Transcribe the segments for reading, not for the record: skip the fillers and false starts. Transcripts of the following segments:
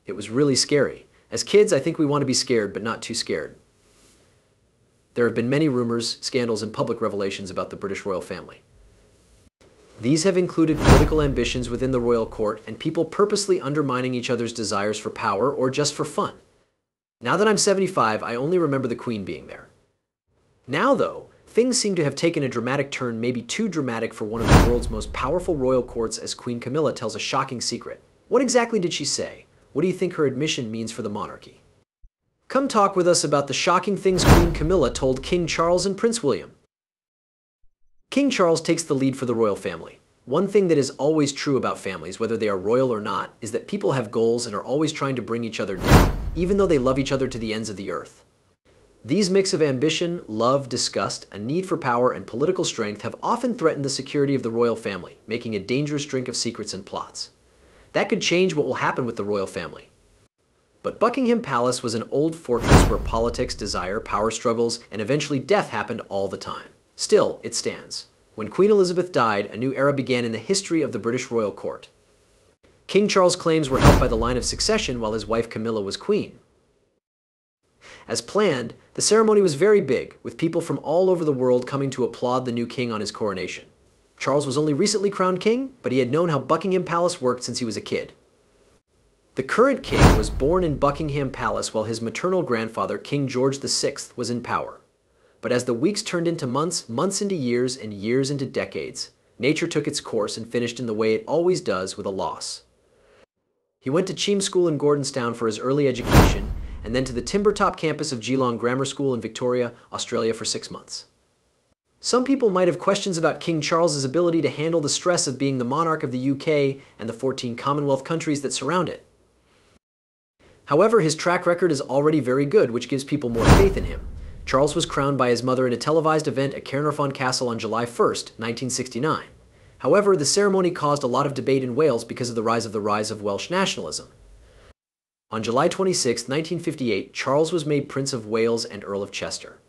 It was really scary. As kids, I think we want to be scared, but not too scared. There have been many rumors, scandals, and public revelations about the British royal family. These have included political ambitions within the royal court and people purposely undermining each other's desires for power or just for fun. Now that I'm 75, I only remember the Queen being there. Now, though, things seem to have taken a dramatic turn, maybe too dramatic for one of the world's most powerful royal courts, as Queen Camilla tells a shocking secret. What exactly did she say? What do you think her admission means for the monarchy? Come talk with us about the shocking things Queen Camilla told King Charles and Prince William. King Charles takes the lead for the royal family. One thing that is always true about families, whether they are royal or not, is that people have goals and are always trying to bring each other down, even though they love each other to the ends of the earth. These mix of ambition, love, disgust, a need for power, and political strength have often threatened the security of the royal family, making a dangerous drink of secrets and plots. That could change what will happen with the royal family. But Buckingham Palace was an old fortress where politics, desire, power struggles, and eventually death happened all the time. Still, it stands. When Queen Elizabeth died, a new era began in the history of the British royal court. King Charles' claims were helped by the line of succession while his wife Camilla was queen. As planned, the ceremony was very big, with people from all over the world coming to applaud the new king on his coronation. Charles was only recently crowned king, but he had known how Buckingham Palace worked since he was a kid. The current king was born in Buckingham Palace while his maternal grandfather, King George VI, was in power. But as the weeks turned into months, months into years, and years into decades, nature took its course and finished in the way it always does, with a loss. He went to Cheam School in Gordonstown for his early education, and then to the Timbertop campus of Geelong Grammar School in Victoria, Australia for 6 months. Some people might have questions about King Charles's ability to handle the stress of being the monarch of the UK and the 14 Commonwealth countries that surround it. However, his track record is already very good, which gives people more faith in him. Charles was crowned by his mother in a televised event at Caernarfon Castle on July 1st, 1969. However, the ceremony caused a lot of debate in Wales because of the rise of Welsh nationalism. On July 26, 1958, Charles was made Prince of Wales and Earl of Chester.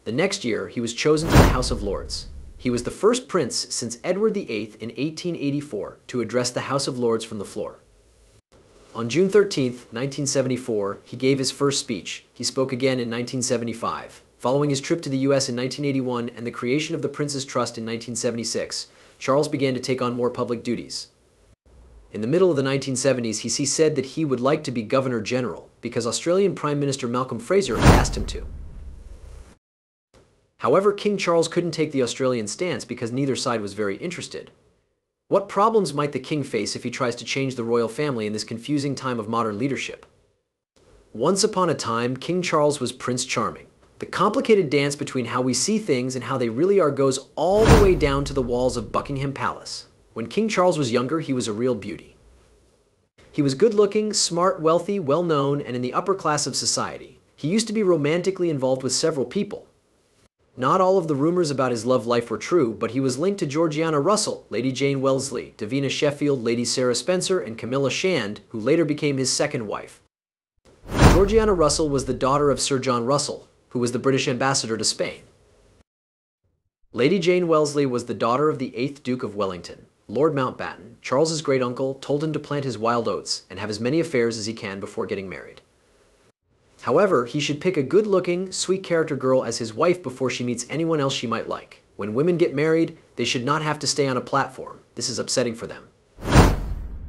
The next year, he was chosen to the House of Lords. He was the first prince since Edward VIII in 1884 to address the House of Lords from the floor. On June 13, 1974, he gave his first speech. He spoke again in 1975. Following his trip to the US in 1981 and the creation of the Prince's Trust in 1976, Charles began to take on more public duties. In the middle of the 1970s, he said that he would like to be Governor General because Australian Prime Minister Malcolm Fraser had asked him to. However, King Charles couldn't take the Australian stance because neither side was very interested. What problems might the king face if he tries to change the royal family in this confusing time of modern leadership? Once upon a time, King Charles was Prince Charming. The complicated dance between how we see things and how they really are goes all the way down to the walls of Buckingham Palace. When King Charles was younger, he was a real beauty. He was good-looking, smart, wealthy, well-known, and in the upper class of society. He used to be romantically involved with several people. Not all of the rumors about his love life were true, but he was linked to Georgiana Russell, Lady Jane Wellesley, Davina Sheffield, Lady Sarah Spencer, and Camilla Shand, who later became his second wife. Georgiana Russell was the daughter of Sir John Russell, who was the British ambassador to Spain. Lady Jane Wellesley was the daughter of the 8th Duke of Wellington. Lord Mountbatten, Charles's great-uncle, told him to plant his wild oats and have as many affairs as he can before getting married. However, he should pick a good-looking, sweet-character girl as his wife before she meets anyone else she might like. When women get married, they should not have to stay on a platform. This is upsetting for them.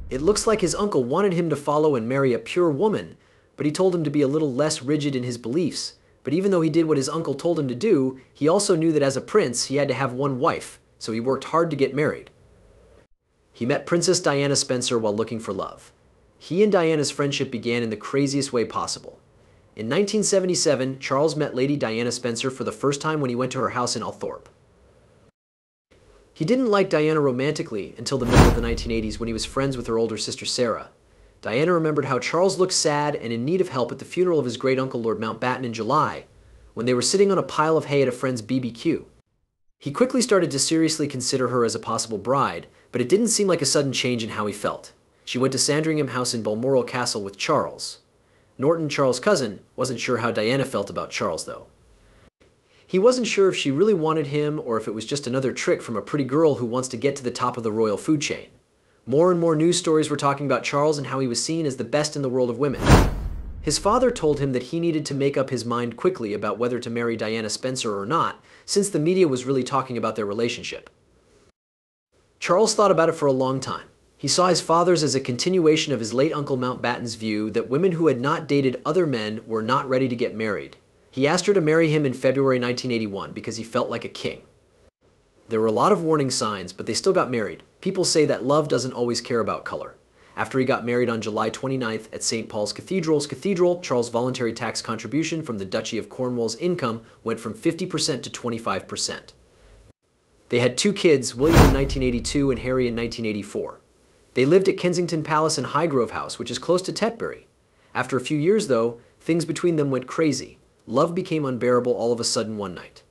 It looks like his uncle wanted him to follow and marry a pure woman, but he told him to be a little less rigid in his beliefs. But even though he did what his uncle told him to do, he also knew that as a prince, he had to have one wife, so he worked hard to get married. He met Princess Diana Spencer while looking for love. He and Diana's friendship began in the craziest way possible. In 1977, Charles met Lady Diana Spencer for the first time when he went to her house in Althorpe. He didn't like Diana romantically until the middle of the 1980s when he was friends with her older sister Sarah. Diana remembered how Charles looked sad and in need of help at the funeral of his great-uncle Lord Mountbatten in July, when they were sitting on a pile of hay at a friend's BBQ. He quickly started to seriously consider her as a possible bride, but it didn't seem like a sudden change in how he felt. She went to Sandringham House in Balmoral Castle with Charles. Norton, Charles' cousin, wasn't sure how Diana felt about Charles, though. He wasn't sure if she really wanted him or if it was just another trick from a pretty girl who wants to get to the top of the royal food chain. More and more news stories were talking about Charles and how he was seen as the best in the world of women. His father told him that he needed to make up his mind quickly about whether to marry Diana Spencer or not, since the media was really talking about their relationship. Charles thought about it for a long time. He saw his father's as a continuation of his late Uncle Mountbatten's view that women who had not dated other men were not ready to get married. He asked her to marry him in February 1981 because he felt like a king. There were a lot of warning signs, but they still got married. People say that love doesn't always care about color. After he got married on July 29th at St. Paul's Cathedral, Charles' voluntary tax contribution from the Duchy of Cornwall's income went from 50% to 25%. They had 2 kids, William in 1982 and Harry in 1984. They lived at Kensington Palace and Highgrove House, which is close to Tetbury. After a few years, though, things between them went crazy. Love became unbearable all of a sudden one night.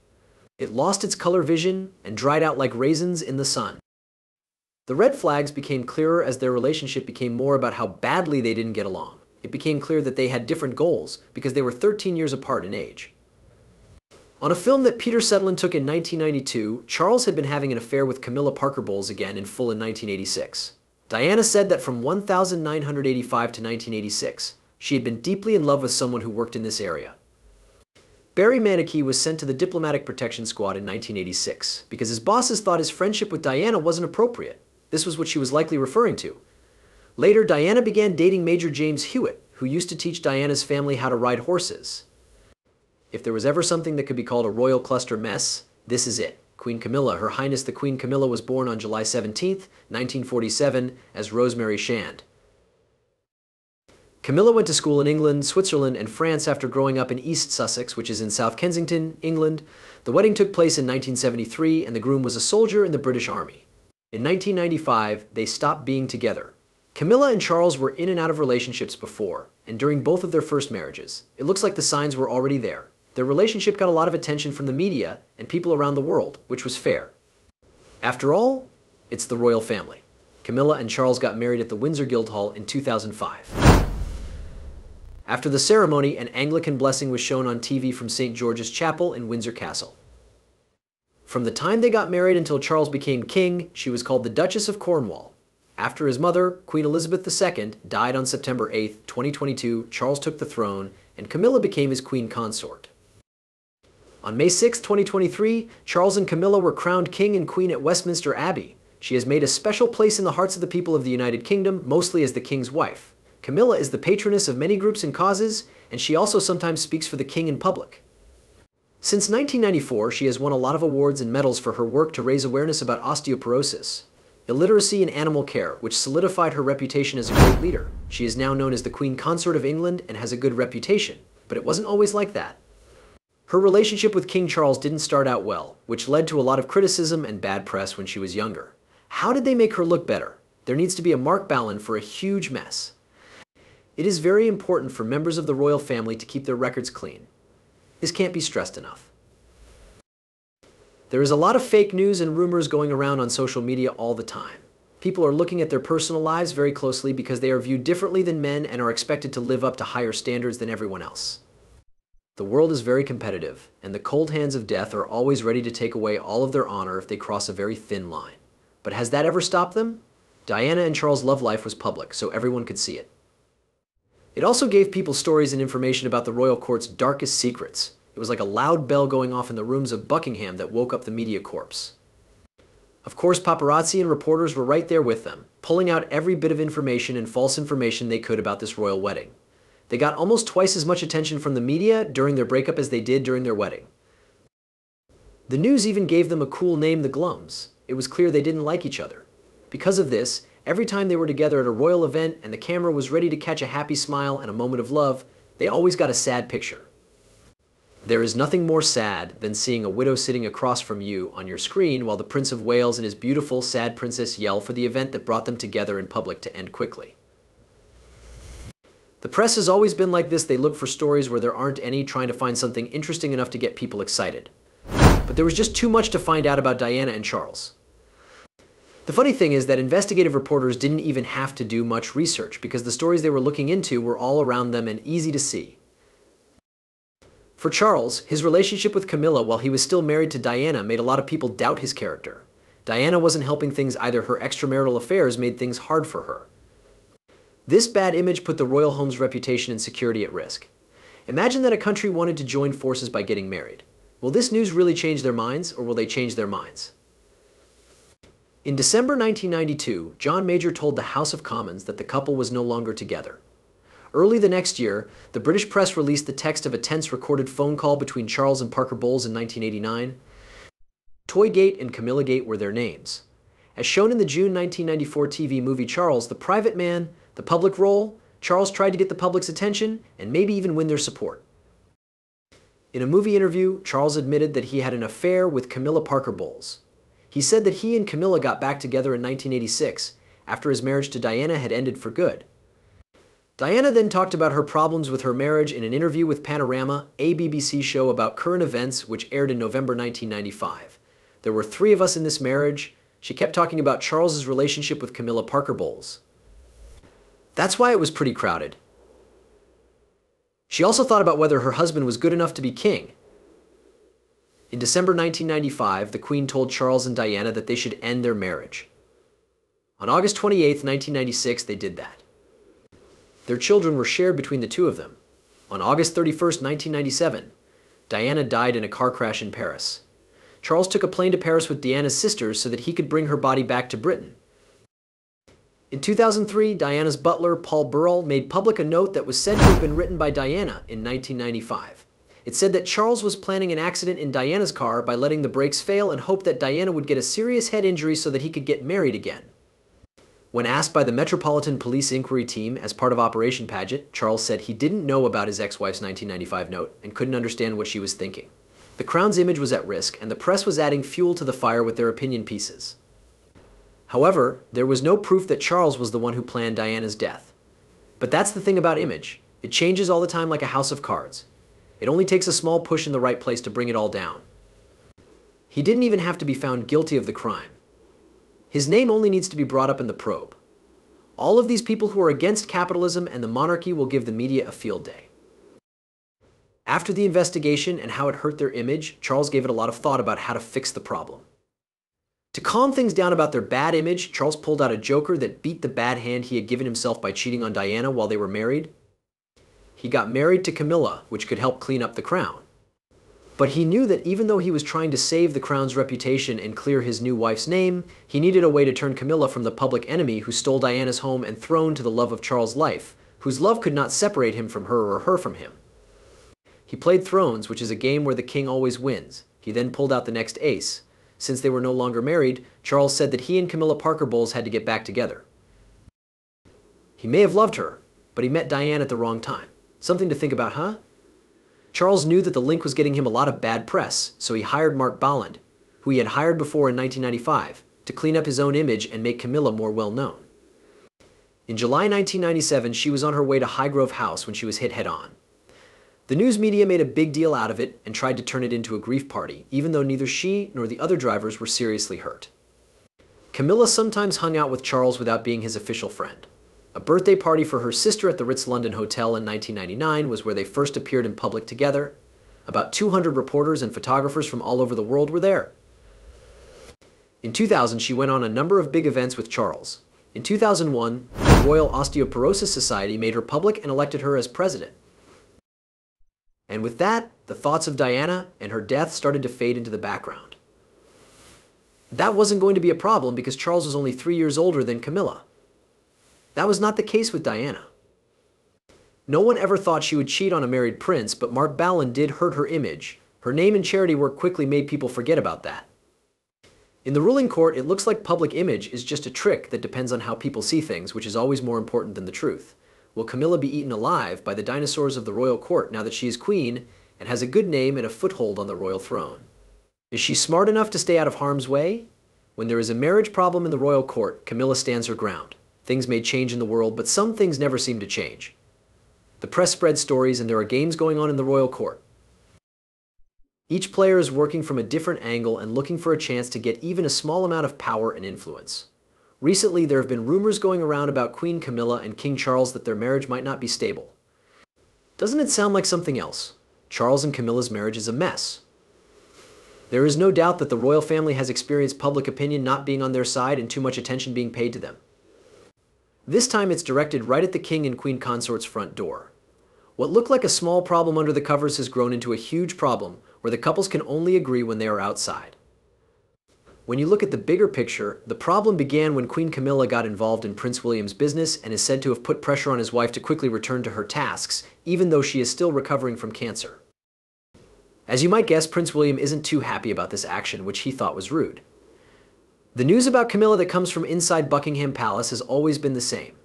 It lost its color vision and dried out like raisins in the sun. The red flags became clearer as their relationship became more about how badly they didn't get along. It became clear that they had different goals because they were 13 years apart in age. On a film that Peter Sutherland took in 1992, Charles had been having an affair with Camilla Parker Bowles again in full in 1986. Diana said that from 1985 to 1986, she had been deeply in love with someone who worked in this area. Barry Manicky was sent to the Diplomatic Protection Squad in 1986 because his bosses thought his friendship with Diana wasn't appropriate. This was what she was likely referring to. Later, Diana began dating Major James Hewitt, who used to teach Diana's family how to ride horses. If there was ever something that could be called a royal cluster mess, this is it. Queen Camilla, Her Highness the Queen Camilla, was born on July 17, 1947, as Rosemary Shand. Camilla went to school in England, Switzerland, and France after growing up in East Sussex, which is in South Kensington, England. The wedding took place in 1973, and the groom was a soldier in the British Army. In 1995, they stopped being together. Camilla and Charles were in and out of relationships before, and during both of their first marriages. It looks like the signs were already there. Their relationship got a lot of attention from the media and people around the world, which was fair. After all, it's the royal family. Camilla and Charles got married at the Windsor Guildhall in 2005. After the ceremony, an Anglican blessing was shown on TV from St. George's Chapel in Windsor Castle. From the time they got married until Charles became king, she was called the Duchess of Cornwall. After his mother, Queen Elizabeth II, died on September 8, 2022, Charles took the throne, and Camilla became his queen consort. On May 6, 2023, Charles and Camilla were crowned king and queen at Westminster Abbey. She has made a special place in the hearts of the people of the United Kingdom, mostly as the king's wife. Camilla is the patroness of many groups and causes, and she also sometimes speaks for the king in public. Since 1994, she has won a lot of awards and medals for her work to raise awareness about osteoporosis, illiteracy, and animal care, which solidified her reputation as a great leader. She is now known as the Queen Consort of England and has a good reputation, but it wasn't always like that. Her relationship with King Charles didn't start out well, which led to a lot of criticism and bad press when she was younger. How did they make her look better? There needs to be a Mark Ballon for a huge mess. It is very important for members of the royal family to keep their records clean. This can't be stressed enough. There is a lot of fake news and rumors going around on social media all the time. People are looking at their personal lives very closely because they are viewed differently than men and are expected to live up to higher standards than everyone else. The world is very competitive, and the cold hands of death are always ready to take away all of their honor if they cross a very thin line. But has that ever stopped them? Diana and Charles' love life was public, so everyone could see it. It also gave people stories and information about the royal court's darkest secrets. It was like a loud bell going off in the rooms of Buckingham that woke up the media corps. Of course, paparazzi and reporters were right there with them, pulling out every bit of information and false information they could about this royal wedding. They got almost twice as much attention from the media during their breakup as they did during their wedding. The news even gave them a cool name, the Glums. It was clear they didn't like each other. Because of this, every time they were together at a royal event and the camera was ready to catch a happy smile and a moment of love, they always got a sad picture. There is nothing more sad than seeing a widow sitting across from you on your screen while the Prince of Wales and his beautiful, sad princess yell for the event that brought them together in public to end quickly. The press has always been like this. They look for stories where there aren't any, trying to find something interesting enough to get people excited. But there was just too much to find out about Diana and Charles. The funny thing is that investigative reporters didn't even have to do much research because the stories they were looking into were all around them and easy to see. For Charles, his relationship with Camilla while he was still married to Diana made a lot of people doubt his character. Diana wasn't helping things either. Her extramarital affairs made things hard for her. This bad image put the royal home's reputation and security at risk. Imagine that a country wanted to join forces by getting married. Will this news really change their minds, or will they change their minds? In December 1992, John Major told the House of Commons that the couple was no longer together. Early the next year, the British press released the text of a tense recorded phone call between Charles and Parker Bowles in 1989. Toygate and Camilla Gate were their names. As shown in the June 1994 TV movie Charles, the private man, the public role, Charles tried to get the public's attention and maybe even win their support. In a movie interview, Charles admitted that he had an affair with Camilla Parker Bowles. He said that he and Camilla got back together in 1986 after his marriage to Diana had ended for good. Diana then talked about her problems with her marriage in an interview with Panorama, a BBC show about current events which aired in November 1995. There were 3 of us in this marriage. She kept talking about Charles's relationship with Camilla Parker Bowles. That's why it was pretty crowded. She also thought about whether her husband was good enough to be king. In December 1995, the Queen told Charles and Diana that they should end their marriage. On August 28, 1996, they did that. Their children were shared between the 2 of them. On August 31, 1997, Diana died in a car crash in Paris. Charles took a plane to Paris with Diana's sisters so that he could bring her body back to Britain. In 2003, Diana's butler, Paul Burrell, made public a note that was said to have been written by Diana in 1995. It said that Charles was planning an accident in Diana's car by letting the brakes fail and hoped that Diana would get a serious head injury so that he could get married again. When asked by the Metropolitan Police Inquiry Team as part of Operation Paget, Charles said he didn't know about his ex-wife's 1995 note and couldn't understand what she was thinking. The Crown's image was at risk, and the press was adding fuel to the fire with their opinion pieces. However, there was no proof that Charles was the one who planned Diana's death. But that's the thing about image. It changes all the time like a house of cards. It only takes a small push in the right place to bring it all down. He didn't even have to be found guilty of the crime. His name only needs to be brought up in the probe. All of these people who are against capitalism and the monarchy will give the media a field day. After the investigation and how it hurt their image, Charles gave it a lot of thought about how to fix the problem. To calm things down about their bad image, Charles pulled out a joker that beat the bad hand he had given himself by cheating on Diana while they were married. He got married to Camilla, which could help clean up the crown. But he knew that even though he was trying to save the crown's reputation and clear his new wife's name, he needed a way to turn Camilla from the public enemy who stole Diana's home and throne to the love of Charles' life, whose love could not separate him from her or her from him. He played Thrones, which is a game where the king always wins. He then pulled out the next ace. Since they were no longer married, Charles said that he and Camilla Parker Bowles had to get back together. He may have loved her, but he met Diane at the wrong time. Something to think about, huh? Charles knew that the link was getting him a lot of bad press, so he hired Mark Bolland, who he had hired before in 1995, to clean up his own image and make Camilla more well-known. In July 1997, she was on her way to Highgrove House when she was hit head-on. The news media made a big deal out of it and tried to turn it into a grief party, even though neither she nor the other drivers were seriously hurt. Camilla sometimes hung out with Charles without being his official friend. A birthday party for her sister at the Ritz London Hotel in 1999 was where they first appeared in public together. About 200 reporters and photographers from all over the world were there. In 2000, she went on a number of big events with Charles. In 2001, the Royal Osteoporosis Society made her public and elected her as president. And with that, the thoughts of Diana and her death started to fade into the background. That wasn't going to be a problem because Charles was only 3 years older than Camilla. That was not the case with Diana. No one ever thought she would cheat on a married prince, but Mark Bolland did hurt her image. Her name and charity work quickly made people forget about that. In the ruling court, it looks like public image is just a trick that depends on how people see things, which is always more important than the truth. Will Camilla be eaten alive by the dinosaurs of the royal court now that she is queen and has a good name and a foothold on the royal throne? Is she smart enough to stay out of harm's way? When there is a marriage problem in the royal court, Camilla stands her ground. Things may change in the world, but some things never seem to change. The press spreads stories and there are games going on in the royal court. Each player is working from a different angle and looking for a chance to get even a small amount of power and influence. Recently, there have been rumors going around about Queen Camilla and King Charles that their marriage might not be stable. Doesn't it sound like something else? Charles and Camilla's marriage is a mess. There is no doubt that the royal family has experienced public opinion not being on their side and too much attention being paid to them. This time it's directed right at the king and queen consort's front door. What looked like a small problem under the covers has grown into a huge problem where the couples can only agree when they are outside. When you look at the bigger picture, the problem began when Queen Camilla got involved in Prince William's business and is said to have put pressure on his wife to quickly return to her tasks, even though she is still recovering from cancer. As you might guess, Prince William isn't too happy about this action, which he thought was rude. The news about Camilla that comes from inside Buckingham Palace has always been the same.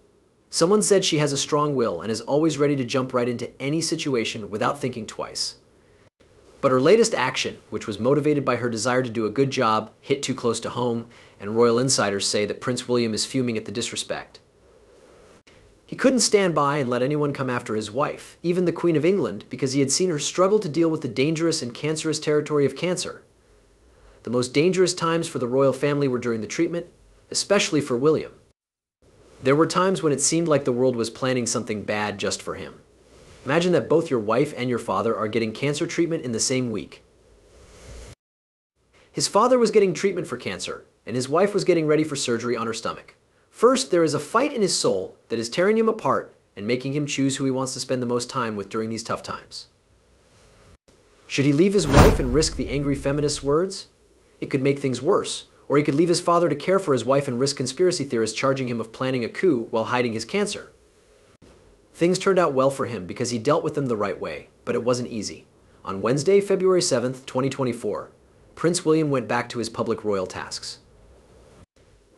Someone said she has a strong will and is always ready to jump right into any situation without thinking twice. But her latest action, which was motivated by her desire to do a good job, hit too close to home, and royal insiders say that Prince William is fuming at the disrespect. He couldn't stand by and let anyone come after his wife, even the Queen of England, because he had seen her struggle to deal with the dangerous and cancerous territory of cancer. The most dangerous times for the royal family were during the treatment, especially for William. There were times when it seemed like the world was planning something bad just for him. Imagine that both your wife and your father are getting cancer treatment in the same week. His father was getting treatment for cancer, and his wife was getting ready for surgery on her stomach. First, there is a fight in his soul that is tearing him apart and making him choose who he wants to spend the most time with during these tough times. Should he leave his wife and risk the angry feminist's words? It could make things worse. Or he could leave his father to care for his wife and risk conspiracy theorists charging him of planning a coup while hiding his cancer. Things turned out well for him because he dealt with them the right way, but it wasn't easy. On Wednesday, February 7th, 2024, Prince William went back to his public royal tasks.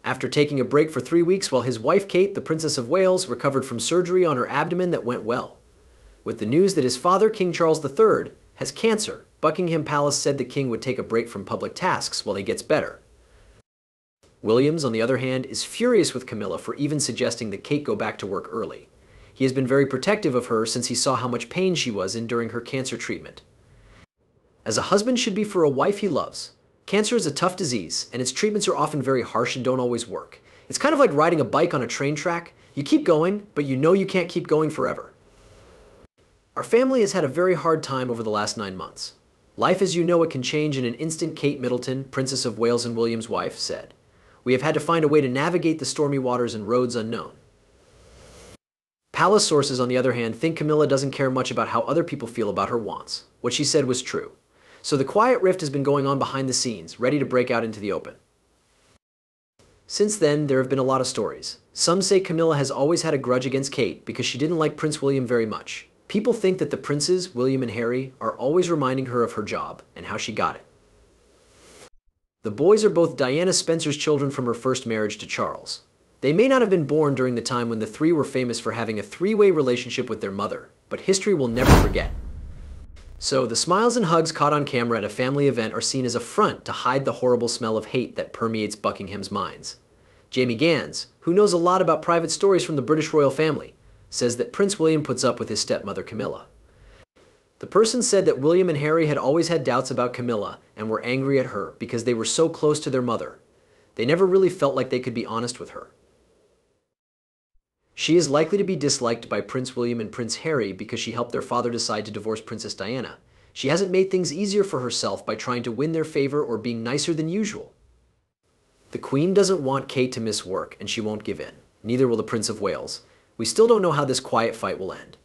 After taking a break for 3 weeks while his wife Kate, the Princess of Wales, recovered from surgery on her abdomen that went well. With the news that his father, King Charles III, has cancer, Buckingham Palace said the king would take a break from public tasks while he gets better. Williams, on the other hand, is furious with Camilla for even suggesting that Kate go back to work early. He has been very protective of her since he saw how much pain she was in during her cancer treatment. As a husband should be for a wife he loves. Cancer is a tough disease, and its treatments are often very harsh and don't always work. It's kind of like riding a bike on a train track. You keep going, but you know you can't keep going forever. Our family has had a very hard time over the last 9 months. Life as you know it can change in an instant, Kate Middleton, Princess of Wales and William's wife, said. We have had to find a way to navigate the stormy waters and roads unknown. Palace sources, on the other hand, think Camilla doesn't care much about how other people feel about her wants. What she said was true. So the quiet rift has been going on behind the scenes, ready to break out into the open. Since then, there have been a lot of stories. Some say Camilla has always had a grudge against Kate because she didn't like Prince William very much. People think that the princes, William and Harry, are always reminding her of her job and how she got it. The boys are both Diana Spencer's children from her first marriage to Charles. They may not have been born during the time when the three were famous for having a three-way relationship with their mother, but history will never forget. So the smiles and hugs caught on camera at a family event are seen as a front to hide the horrible smell of hate that permeates Buckingham's minds. Jamie Gans, who knows a lot about private stories from the British royal family, says that Prince William puts up with his stepmother Camilla. The person said that William and Harry had always had doubts about Camilla and were angry at her because they were so close to their mother. They never really felt like they could be honest with her. She is likely to be disliked by Prince William and Prince Harry because she helped their father decide to divorce Princess Diana. She hasn't made things easier for herself by trying to win their favor or being nicer than usual. The Queen doesn't want Kate to miss work, and she won't give in. Neither will the Prince of Wales. We still don't know how this quiet fight will end.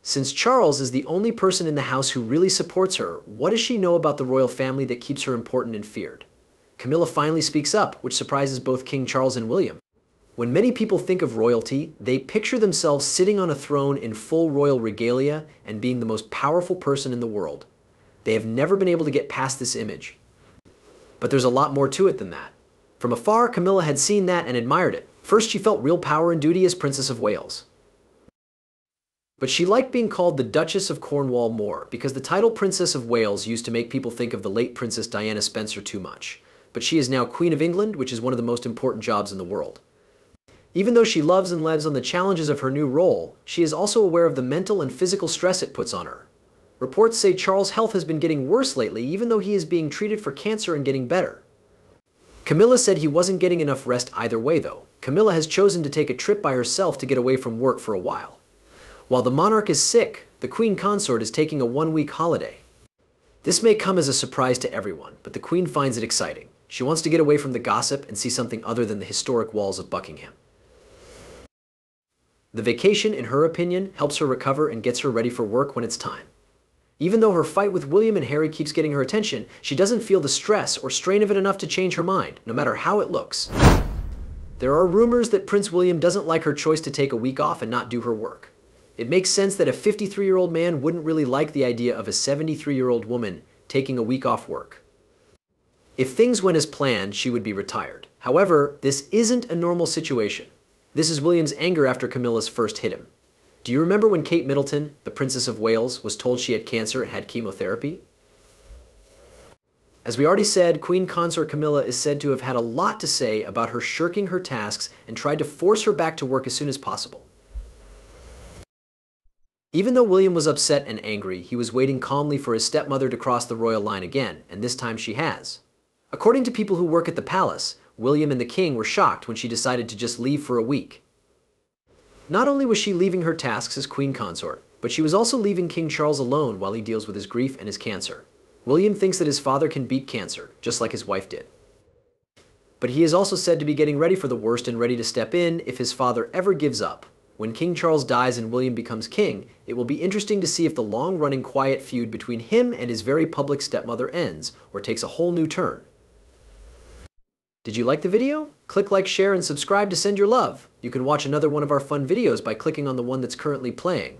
Since Charles is the only person in the house who really supports her, what does she know about the royal family that keeps her important and feared? Camilla finally speaks up, which surprises both King Charles and William. When many people think of royalty, they picture themselves sitting on a throne in full royal regalia and being the most powerful person in the world. They have never been able to get past this image. But there's a lot more to it than that. From afar, Camilla had seen that and admired it. First, she felt real power and duty as Princess of Wales. But she liked being called the Duchess of Cornwall more, because the title Princess of Wales used to make people think of the late Princess Diana Spencer too much. But she is now Queen of England, which is one of the most important jobs in the world. Even though she loves and lives on the challenges of her new role, she is also aware of the mental and physical stress it puts on her. Reports say Charles' health has been getting worse lately, even though he is being treated for cancer and getting better. Camilla said he wasn't getting enough rest either way, though. Camilla has chosen to take a trip by herself to get away from work for a while. While the monarch is sick, the Queen Consort is taking a 1-week holiday. This may come as a surprise to everyone, but the Queen finds it exciting. She wants to get away from the gossip and see something other than the historic walls of Buckingham. The vacation, in her opinion, helps her recover and gets her ready for work when it's time. Even though her fight with William and Harry keeps getting her attention, she doesn't feel the stress or strain of it enough to change her mind, no matter how it looks. There are rumors that Prince William doesn't like her choice to take a week off and not do her work. It makes sense that a 53-year-old man wouldn't really like the idea of a 73-year-old woman taking a week off work. If things went as planned, she would be retired. However, this isn't a normal situation. This is William's anger after Camilla's first hit him. Do you remember when Kate Middleton, the Princess of Wales, was told she had cancer and had chemotherapy? As we already said, Queen Consort Camilla is said to have had a lot to say about her shirking her tasks and tried to force her back to work as soon as possible. Even though William was upset and angry, he was waiting calmly for his stepmother to cross the royal line again, and this time she has. According to people who work at the palace, William and the king were shocked when she decided to just leave for a week. Not only was she leaving her tasks as queen consort, but she was also leaving King Charles alone while he deals with his grief and his cancer. William thinks that his father can beat cancer, just like his wife did. But he is also said to be getting ready for the worst and ready to step in if his father ever gives up. When King Charles dies and William becomes king, it will be interesting to see if the long-running quiet feud between him and his very public stepmother ends, or takes a whole new turn. Did you like the video? Click like, share, and subscribe to send your love. You can watch another one of our fun videos by clicking on the one that's currently playing.